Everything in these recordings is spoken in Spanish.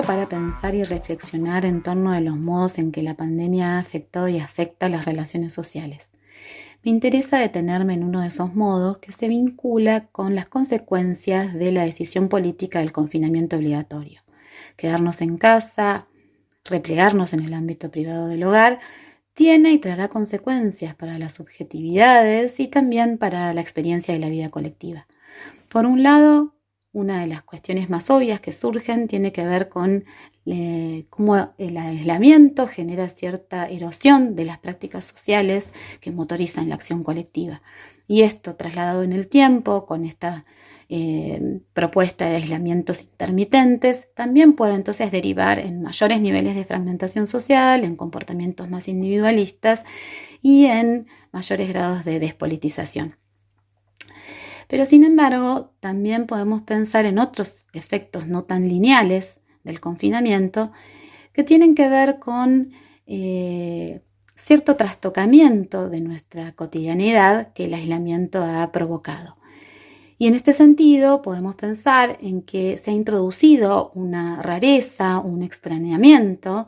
Para pensar y reflexionar en torno de los modos en que la pandemia ha afectado y afecta las relaciones sociales. Me interesa detenerme en uno de esos modos que se vincula con las consecuencias de la decisión política del confinamiento obligatorio. Quedarnos en casa, replegarnos en el ámbito privado del hogar, tiene y traerá consecuencias para las subjetividades y también para la experiencia de la vida colectiva. Por un lado, una de las cuestiones más obvias que surgen tiene que ver con cómo el aislamiento genera cierta erosión de las prácticas sociales que motorizan la acción colectiva. Y esto, trasladado en el tiempo, con esta propuesta de aislamientos intermitentes, también puede entonces derivar en mayores niveles de fragmentación social, en comportamientos más individualistas y en mayores grados de despolitización. Pero sin embargo, también podemos pensar en otros efectos no tan lineales del confinamiento que tienen que ver con cierto trastocamiento de nuestra cotidianidad que el aislamiento ha provocado. Y en este sentido podemos pensar en que se ha introducido una rareza, un extrañamiento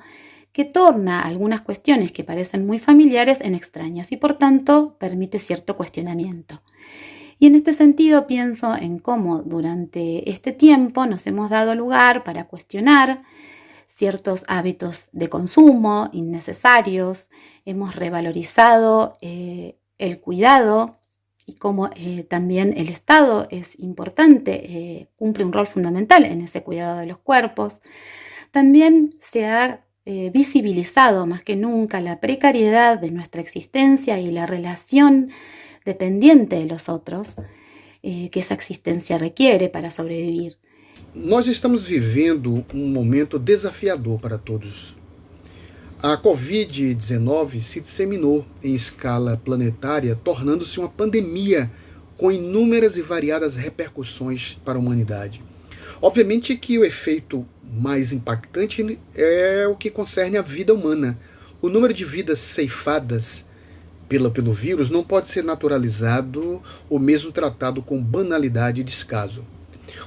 que torna algunas cuestiones que parecen muy familiares en extrañas y por tanto permite cierto cuestionamiento. Y en este sentido pienso en cómo durante este tiempo nos hemos dado lugar para cuestionar ciertos hábitos de consumo innecesarios, hemos revalorizado el cuidado y cómo también el Estado es importante, cumple un rol fundamental en ese cuidado de los cuerpos. También se ha visibilizado más que nunca la precariedad de nuestra existencia y la relación dependiente de los otros que essa existência requiere para sobreviver. Nós estamos vivendo momento desafiador para todos. A Covid-19 se disseminou em escala planetária, tornando-se uma pandemia com inúmeras e variadas repercussões para a humanidade. Obviamente que o efeito mais impactante é o que concerne a vida humana. O número de vidas ceifadas pelo vírus não pode ser naturalizado ou mesmo tratado com banalidade e descaso.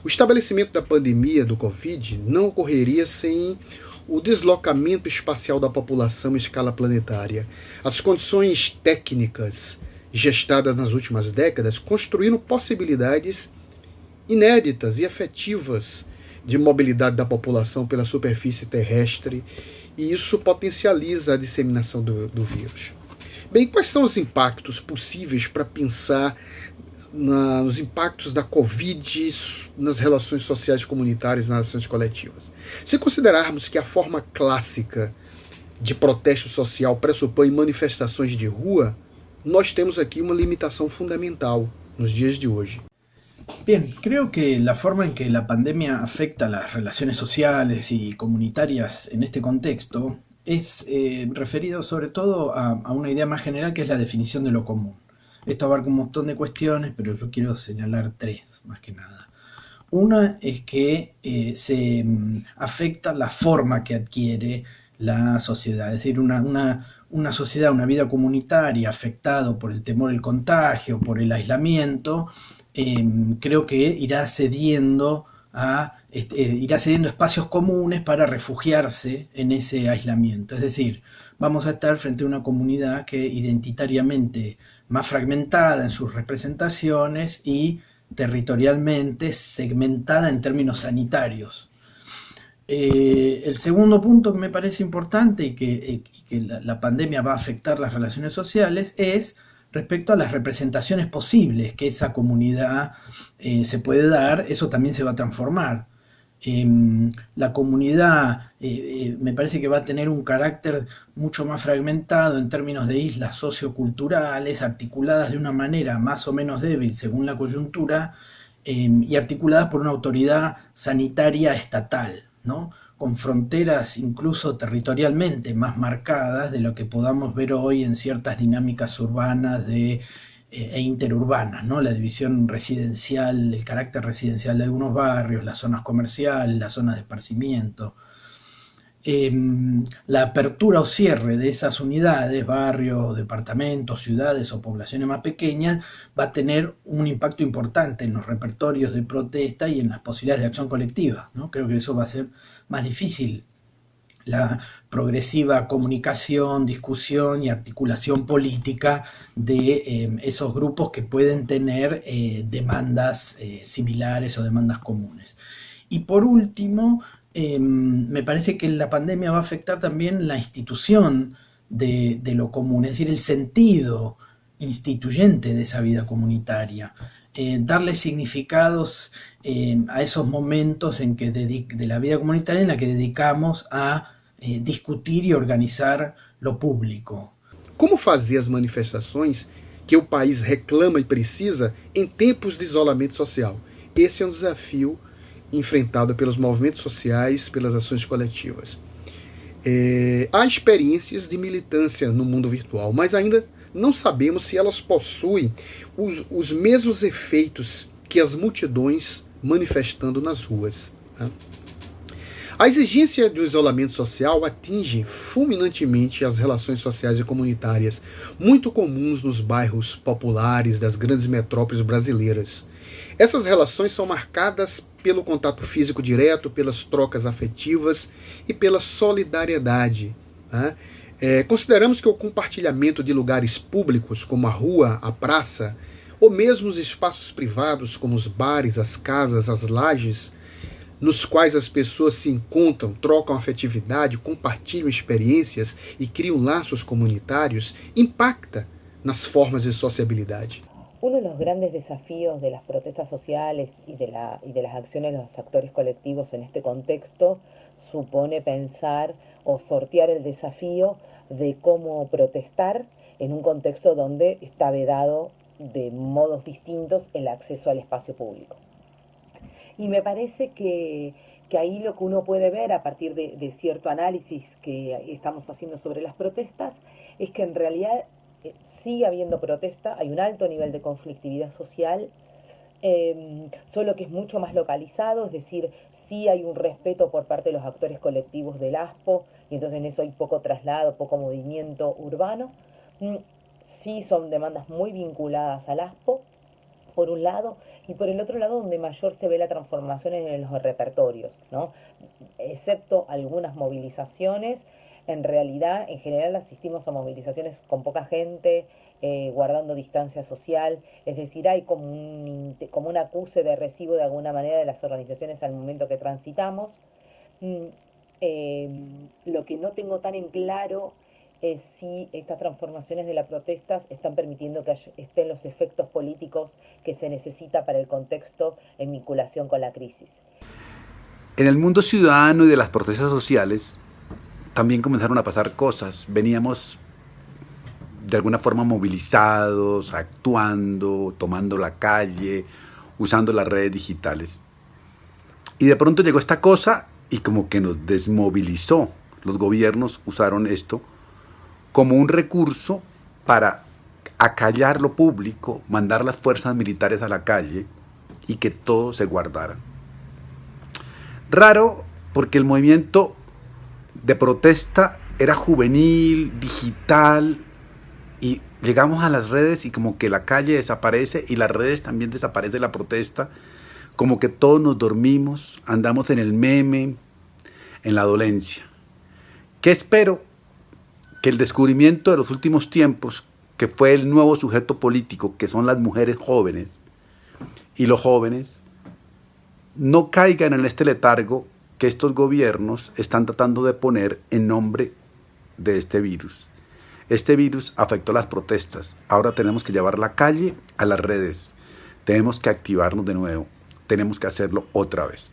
O estabelecimento da pandemia do Covid não ocorreria sem o deslocamento espacial da população em escala planetária. As condições técnicas gestadas nas últimas décadas construíram possibilidades inéditas e efetivas de mobilidade da população pela superfície terrestre, e isso potencializa a disseminação do vírus. Bem, quais são os impactos possíveis para pensar nos impactos da Covid nas relações sociais comunitárias, nas ações coletivas? Se considerarmos que a forma clássica de protesto social pressupõe manifestações de rua, nós temos aqui uma limitação fundamental nos dias de hoje. Bien, creo que la forma en que la pandemia afecta las relaciones sociales y comunitarias en este contexto es referido sobre todo a una idea más general, que es la definición de lo común. Esto abarca un montón de cuestiones, pero yo quiero señalar tres, más que nada. Una es que se afecta la forma que adquiere la sociedad, es decir, una sociedad, una vida comunitaria afectado por el temor al contagio, por el aislamiento, creo que irá cediendo espacios comunes para refugiarse en ese aislamiento. Es decir, vamos a estar frente a una comunidad que identitariamente más fragmentada en sus representaciones y territorialmente segmentada en términos sanitarios. El segundo punto que me parece importante y que la pandemia va a afectar las relaciones sociales es respecto a las representaciones posibles que esa comunidad se puede dar. Eso también se va a transformar. La comunidad me parece que va a tener un carácter mucho más fragmentado en términos de islas socioculturales, articuladas de una manera más o menos débil según la coyuntura, y articuladas por una autoridad sanitaria estatal, ¿no? Con fronteras incluso territorialmente más marcadas de lo que podamos ver hoy en ciertas dinámicas urbanas e interurbanas, ¿no? La división residencial, el carácter residencial de algunos barrios, las zonas comerciales, las zonas de esparcimiento. La apertura o cierre de esas unidades, barrios, departamentos, ciudades o poblaciones más pequeñas, va a tener un impacto importante en los repertorios de protesta y en las posibilidades de acción colectiva, ¿no? Creo que eso va a ser más difícil. La progresiva comunicación, discusión y articulación política de esos grupos que pueden tener demandas similares o demandas comunes. Y por último, me parece que la pandemia va a afectar también la institución de lo común, es decir, el sentido instituyente de esa vida comunitaria. Darle significados a esos momentos en que de la vida comunitaria en la que dedicamos a discutir e organizar lo público. Como fazer as manifestações que o país reclama e precisa em tempos de isolamento social? Esse é um desafio enfrentado pelos movimentos sociais, pelas ações coletivas. Há experiências de militância no mundo virtual, mas ainda não sabemos se elas possuem os mesmos efeitos que as multidões manifestando nas ruas. A exigência do isolamento social atinge fulminantemente as relações sociais e comunitárias, muito comuns nos bairros populares das grandes metrópoles brasileiras. Essas relações são marcadas pelo contato físico direto, pelas trocas afetivas e pela solidariedade. Consideramos que o compartilhamento de lugares públicos, como a rua, a praça, ou mesmo os espaços privados, como os bares, as casas, as lajes, nos quais as pessoas se encontram, trocam afetividade, compartilham experiências e criam laços comunitários, impacta nas formas de sociabilidade. Uno de los grandes desafíos de las protestas sociales y de las acciones de los actores colectivos en este contexto supone pensar o sortear el desafío de cómo protestar en un contexto donde está vedado de modos distintos el acceso al espacio público. Y me parece que ahí lo que uno puede ver a partir de cierto análisis que estamos haciendo sobre las protestas es que en realidad sigue habiendo protesta, hay un alto nivel de conflictividad social, solo que es mucho más localizado, es decir, sí hay un respeto por parte de los actores colectivos del ASPO, y entonces en eso hay poco traslado, poco movimiento urbano. Sí son demandas muy vinculadas al ASPO, por un lado, y por el otro lado donde mayor se ve la transformación en los repertorios, ¿no? Excepto algunas movilizaciones, en realidad, en general asistimos a movilizaciones con poca gente, guardando distancia social, es decir, hay como un acuse de recibo de alguna manera de las organizaciones al momento que transitamos. Lo que no tengo tan en claro es si estas transformaciones de las protestas están permitiendo que estén los efectos políticos que se necesita para el contexto en vinculación con la crisis. En el mundo ciudadano y de las protestas sociales también comenzaron a pasar cosas. Veníamos de alguna forma movilizados, actuando, tomando la calle, usando las redes digitales. Y de pronto llegó esta cosa y como que nos desmovilizó. Los gobiernos usaron esto como un recurso para acallar lo público, mandar las fuerzas militares a la calle y que todo se guardara. Raro, porque el movimiento de protesta era juvenil, digital, y llegamos a las redes y como que la calle desaparece y las redes también desaparece la protesta, como que todos nos dormimos, andamos en el meme, en la dolencia. ¿Qué espero? Que el descubrimiento de los últimos tiempos, que fue el nuevo sujeto político, que son las mujeres jóvenes y los jóvenes, no caigan en este letargo que estos gobiernos están tratando de poner en nombre de este virus. Este virus afectó las protestas. Ahora tenemos que llevar la calle a las redes. Tenemos que activarnos de nuevo. Tenemos que hacerlo otra vez.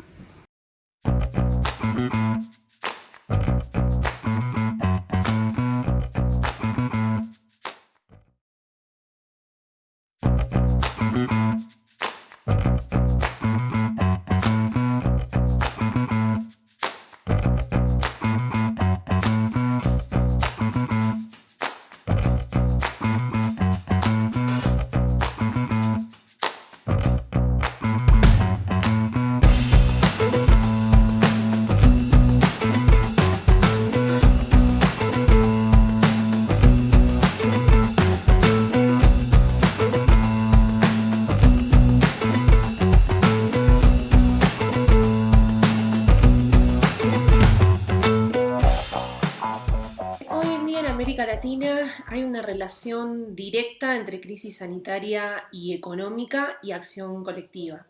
hay una relación directa entre crisis sanitaria y económica y acción colectiva.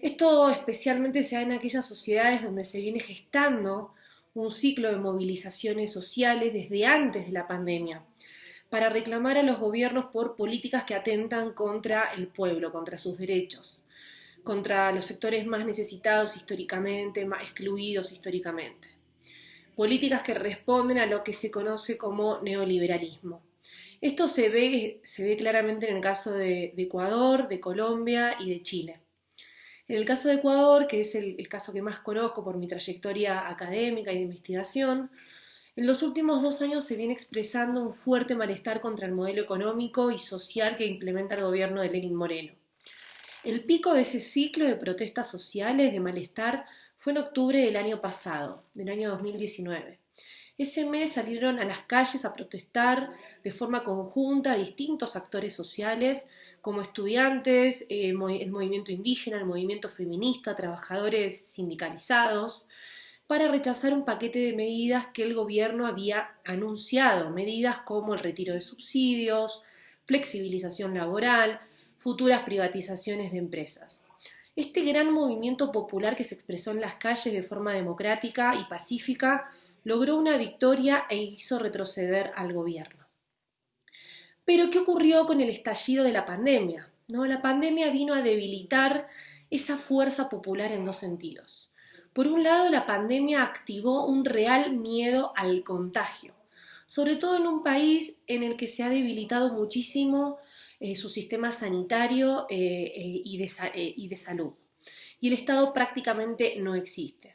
Esto especialmente se da en aquellas sociedades donde se viene gestando un ciclo de movilizaciones sociales desde antes de la pandemia, para reclamar a los gobiernos por políticas que atentan contra el pueblo, contra sus derechos, contra los sectores más necesitados históricamente, más excluidos históricamente. Políticas que responden a lo que se conoce como neoliberalismo. Esto se ve claramente en el caso de Ecuador, de Colombia y de Chile. En el caso de Ecuador, que es el caso que más conozco por mi trayectoria académica y de investigación, en los últimos 2 años se viene expresando un fuerte malestar contra el modelo económico y social que implementa el gobierno de Lenín Moreno. El pico de ese ciclo de protestas sociales, de malestar, fue en octubre del año pasado, del año 2019. Ese mes salieron a las calles a protestar de forma conjunta distintos actores sociales, como estudiantes, el movimiento indígena, el movimiento feminista, trabajadores sindicalizados, para rechazar un paquete de medidas que el gobierno había anunciado, medidas como el retiro de subsidios, flexibilización laboral, futuras privatizaciones de empresas. Este gran movimiento popular que se expresó en las calles de forma democrática y pacífica logró una victoria e hizo retroceder al gobierno. Pero, ¿qué ocurrió con el estallido de la pandemia? La pandemia vino a debilitar esa fuerza popular en 2 sentidos. Por un lado, la pandemia activó un real miedo al contagio, sobre todo en un país en el que se ha debilitado muchísimo su sistema sanitario y de salud. Y el Estado prácticamente no existe.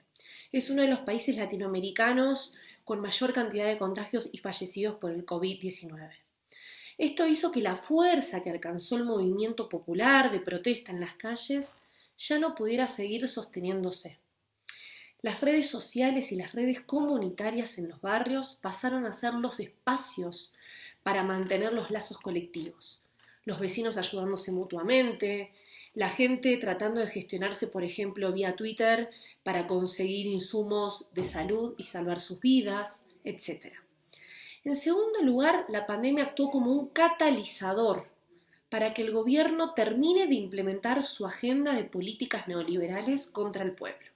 Es uno de los países latinoamericanos con mayor cantidad de contagios y fallecidos por el COVID-19. Esto hizo que la fuerza que alcanzó el movimiento popular de protesta en las calles ya no pudiera seguir sosteniéndose. Las redes sociales y las redes comunitarias en los barrios pasaron a ser los espacios para mantener los lazos colectivos. Los vecinos ayudándose mutuamente, la gente tratando de gestionarse, por ejemplo, vía Twitter para conseguir insumos de salud y salvar sus vidas, etc. En segundo lugar, la pandemia actuó como un catalizador para que el gobierno termine de implementar su agenda de políticas neoliberales contra el pueblo.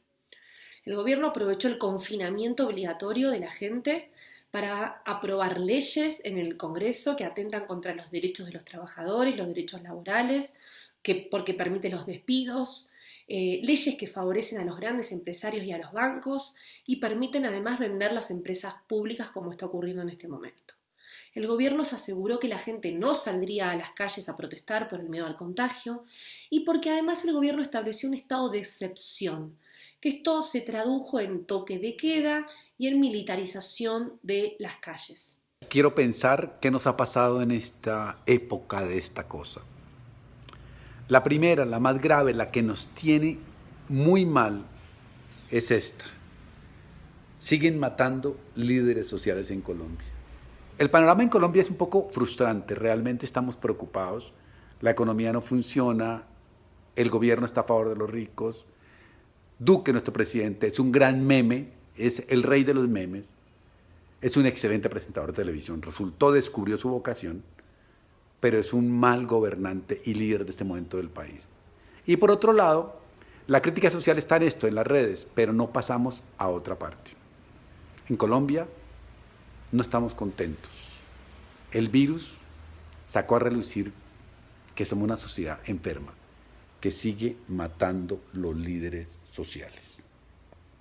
El gobierno aprovechó el confinamiento obligatorio de la gente para aprobar leyes en el Congreso que atentan contra los derechos de los trabajadores, los derechos laborales, porque permite los despidos, leyes que favorecen a los grandes empresarios y a los bancos y permiten además vender las empresas públicas como está ocurriendo en este momento. El gobierno se aseguró que la gente no saldría a las calles a protestar por el miedo al contagio y porque además el gobierno estableció un estado de excepción, que esto se tradujo en toque de queda y en militarización de las calles. Quiero pensar qué nos ha pasado en esta época de esta cosa. La primera, la más grave, la que nos tiene muy mal, es esta. Siguen matando líderes sociales en Colombia. El panorama en Colombia es un poco frustrante, realmente estamos preocupados. La economía no funciona, el gobierno está a favor de los ricos. Duque, nuestro presidente, es un gran meme, es el rey de los memes, es un excelente presentador de televisión, descubrió su vocación, pero es un mal gobernante y líder de este momento del país. Y por otro lado, la crítica social está en esto, en las redes, pero no pasamos a otra parte. En Colombia no estamos contentos. El virus sacó a relucir que somos una sociedad enferma, que sigue matando los líderes sociales.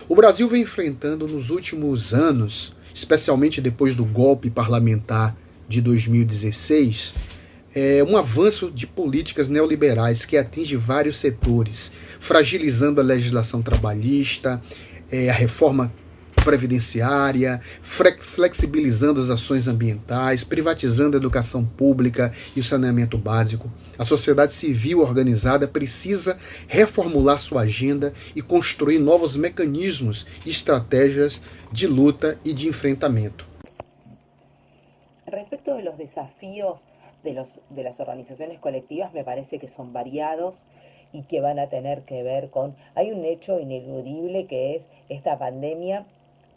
O Brasil vem enfrentando nos últimos anos, especialmente depois do golpe parlamentar de 2016, um avanço de políticas neoliberais que atinge vários setores, fragilizando a legislação trabalhista, a reforma previdenciária, flexibilizando as ações ambientais, privatizando a educação pública e o saneamento básico. A sociedade civil organizada precisa reformular sua agenda e construir novos mecanismos e estratégias de luta e de enfrentamento. Respecto de los desafíos de las organizaciones colectivas, me parece que son variados y que van a tener que ver con... Hay un hecho ineludible que es esta pandemia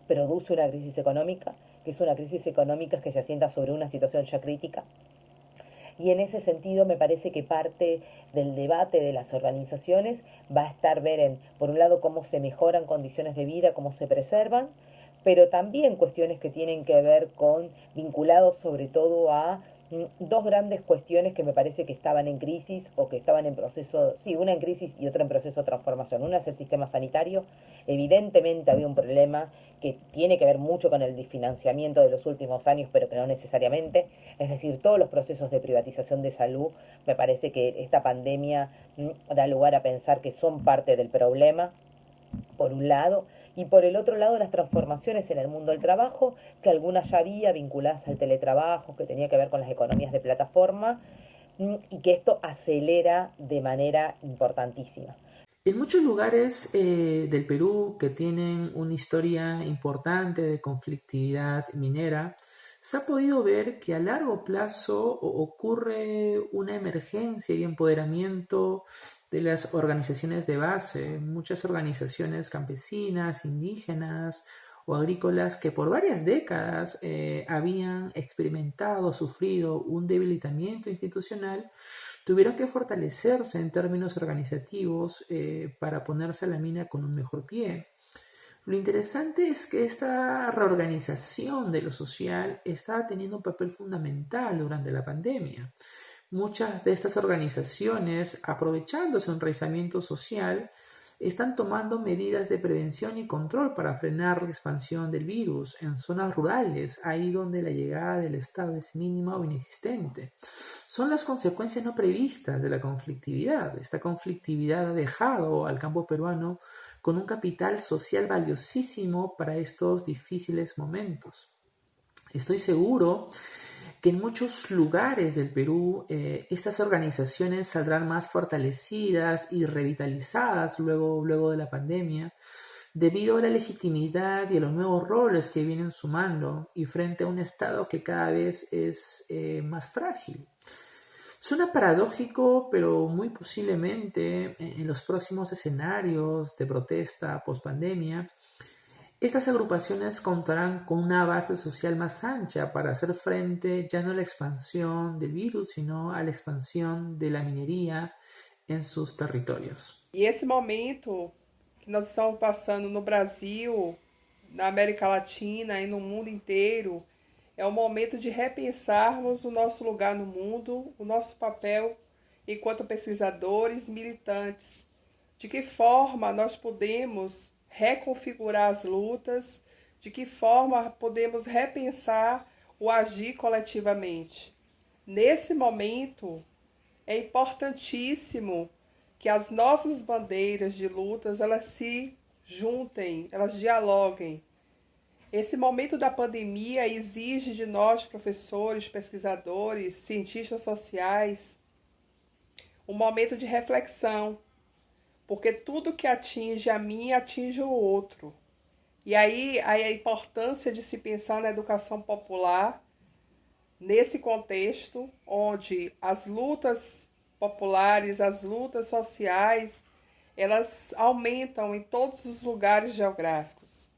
produce una crisis económica que es una crisis económica que se asienta sobre una situación ya crítica. Y en ese sentido me parece que parte del debate de las organizaciones va a estar ver por un lado, cómo se mejoran condiciones de vida, cómo se preservan, pero también cuestiones que tienen que ver con, vinculados sobre todo a dos grandes cuestiones que me parece que estaban en crisis o que estaban en proceso, sí, una en crisis y otra en proceso de transformación. Una es el sistema sanitario. Evidentemente había un problema que tiene que ver mucho con el desfinanciamiento de los últimos años, pero que no necesariamente. Es decir, todos los procesos de privatización de salud, me parece que esta pandemia da lugar a pensar que son parte del problema, por un lado, y por el otro lado las transformaciones en el mundo del trabajo, que algunas ya había vinculadas al teletrabajo, que tenía que ver con las economías de plataforma, y que esto acelera de manera importantísima. En muchos lugares del Perú que tienen una historia importante de conflictividad minera, se ha podido ver que a largo plazo ocurre una emergencia y empoderamiento de las organizaciones de base, muchas organizaciones campesinas, indígenas o agrícolas que por varias décadas habían experimentado, sufrido un debilitamiento institucional, tuvieron que fortalecerse en términos organizativos para ponerse a la mina con un mejor pie. Lo interesante es que esta reorganización de lo social estaba teniendo un papel fundamental durante la pandemia. Muchas de estas organizaciones, aprovechando su enraizamiento social, están tomando medidas de prevención y control para frenar la expansión del virus en zonas rurales, ahí donde la llegada del Estado es mínima o inexistente. Son las consecuencias no previstas de la conflictividad. Esta conflictividad ha dejado al campo peruano con un capital social valiosísimo para estos difíciles momentos. Estoy seguro que en muchos lugares del Perú estas organizaciones saldrán más fortalecidas y revitalizadas luego de la pandemia, debido a la legitimidad y a los nuevos roles que vienen sumando y frente a un Estado que cada vez es más frágil. Suena paradójico, pero muy posiblemente en los próximos escenarios de protesta post-pandemia, estas agrupaciones contarán con una base social más ancha para hacer frente ya no a la expansión del virus, sino a la expansión de la minería em seus territórios. E esse momento que nós estamos passando no Brasil, na América Latina e no mundo inteiro, é o momento de repensarmos o nosso lugar no mundo, o nosso papel enquanto pesquisadores militantes. De que forma nós podemos reconfigurar as lutas, de que forma podemos repensar o agir coletivamente. Nesse momento, é importantíssimo que as nossas bandeiras de lutas elas se juntem, elas dialoguem. Esse momento da pandemia exige de nós, professores, pesquisadores, cientistas sociais, um momento de reflexão, porque tudo que atinge a mim atinge o outro. E aí a importância de se pensar na educação popular, nesse contexto onde as lutas populares, as lutas sociais, elas aumentam em todos os lugares geográficos.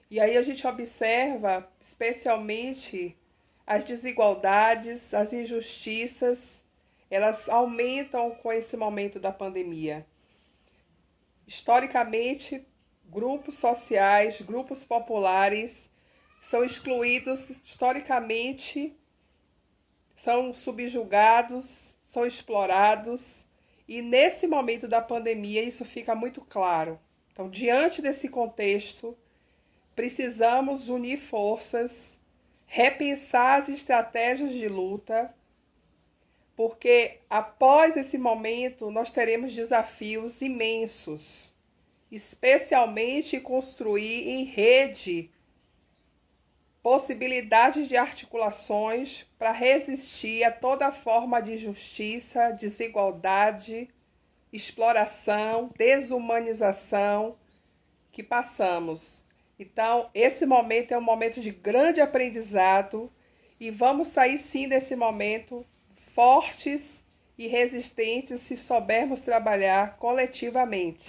E aí a gente observa especialmente as desigualdades, as injustiças, elas aumentam com esse momento da pandemia. Historicamente, grupos sociais, grupos populares são excluídos historicamente, são subjugados, são explorados, e nesse momento da pandemia isso fica muito claro. Então, diante desse contexto, precisamos unir forças, repensar as estratégias de luta, porque após esse momento nós teremos desafios imensos, especialmente construir em rede possibilidades de articulações para resistir a toda forma de injustiça, desigualdade, exploração, desumanização que passamos. Então, esse momento é um momento de grande aprendizado e vamos sair sim desse momento fortes e resistentes se soubermos trabalhar coletivamente.